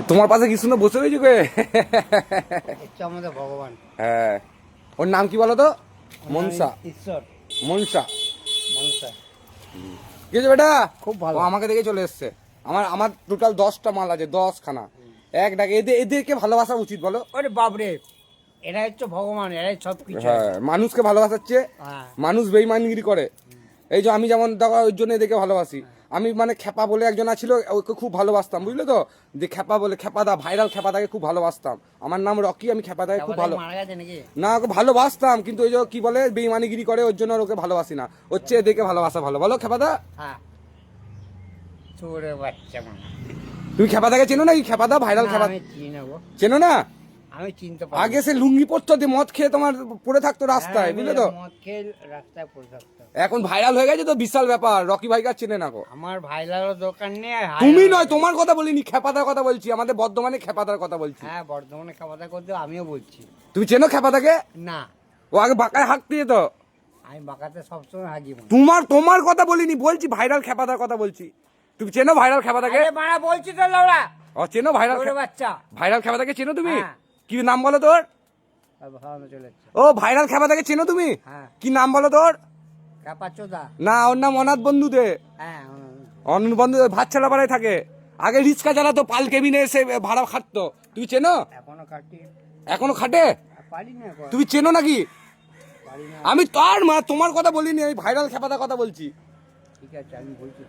তোমার পাশে কি শুনে বসে রয়েছে কে? হচ্ছে আমাদের ভগবান। হ্যাঁ, ওর নাম কি বলো তো? মনসা। ঈশ্বর। মনসা। মনসা। কি হয়েছে বেটা? খুব ভালো। ও আমাকে দেখে চলে এসছে। আমার টোটাল 10টা মাল আছে, 10খানা। এক ডাকে এদেরকে ভালোবাসা উচিত বলো? ওরে বাপরে, এরা হচ্ছে ভগবান, এরাই সব কিছু। হ্যাঁ, মানুষকে ভালোবাসাচ্ছে, হ্যাঁ। মানুষ বেইমানগিরি করে। এই যে আমি যেমন দেখো ওই জন্য এদেরকে ভালোবাসি। আমি মানে খেপা বলে একজন ছিল, ওকে খুব ভালোবাসতাম, বুঝলে তো? যে খেপা বলে, খেপাদা, ভাইরাল খেপাদাকে খুব ভালোবাসতাম। আমার নাম রকি, আমি খেপাদাকে খুব ভালো, মারা গেছে নাকি? না ওকে ভালোবাসতাম, কিন্তু ওই যে কি বলে বেইমানিগিরি করে, ওর জন্য আর ওকে ভালোবাসি না। হচ্ছে এদেরকে ভালোবাসা ভালো, বলো খেপাদা? হ্যাঁ, চোরে বাচ্চা মানে। তুমি খেপাদাকে চেনো নাকি? খেপাদা ভাইরাল খেপাদা আমি চিনবো, চেনো না? আমি চিনতে পারি। আগে সে লুঙ্গি পরতো, দিয়ে মদ খেয়ে তোমার পড়ে থাকতো রাস্তায়, বুঝলে তো? মদ খেয়ে রাস্তায় পড়ে থাকতাম। এখন ভাইরাল হয়ে গেছে তো, বিশাল ব্যাপার। রকি ভাইকে চেনে না গো? আমার ভাইলারও দোকান নেই। তুমি নয়, তোমার কথা বলিনি, খেপাদার কথা বলছি, আমাদের বর্ধমানে খেপাদার কথা বলছি। হ্যাঁ, বর্ধমানে খাওয়া দাওয়া করতে আমিও বলছি। তুমি চেনো খেপাদাকে? না, ও আগে বাঁকায় হাঁকতে যেত। আমি বাঁকাতে সবসময় হাজি বলি। তোমার কথা বলিনি, বলছি ভাইরাল খেপাদার কথা বলছি। তুমি চেনো ভাইরাল খেপাদাকে? আরে মারা বলছি তো লাউড়া, ও চেনো ভাইরাল চোরে বাচ্চা। ভাইরাল খেপাদাকে চেনো তুমি? হ্যাঁ। কি নাম বলো তোর? ভালো চলে যাচ্ছে। ও ভাইরাল খেপাদাকে চেনো তুমি? হ্যাঁ। কি নাম বলো তোর? কাপাচোদা। না, ওর নাম অনাথ বন্ধু দে। হ্যাঁ, অনাথ বন্ধু ভাত চালা পাড়ায় থাকে। আগে রিক্সা চালাতো, পাল কেবিনে এসে ভাড়া খাটতো। তুমি চেনো? এখনো কাটি, এখনো খাটে? পারি না এখন। তুমি চেনো নাকি? পারি না। আমি তোমার কথা বলিনি, আমি ভাইরাল খেপাদার কথা বলছি। ঠিক আছে, আমি বলছি।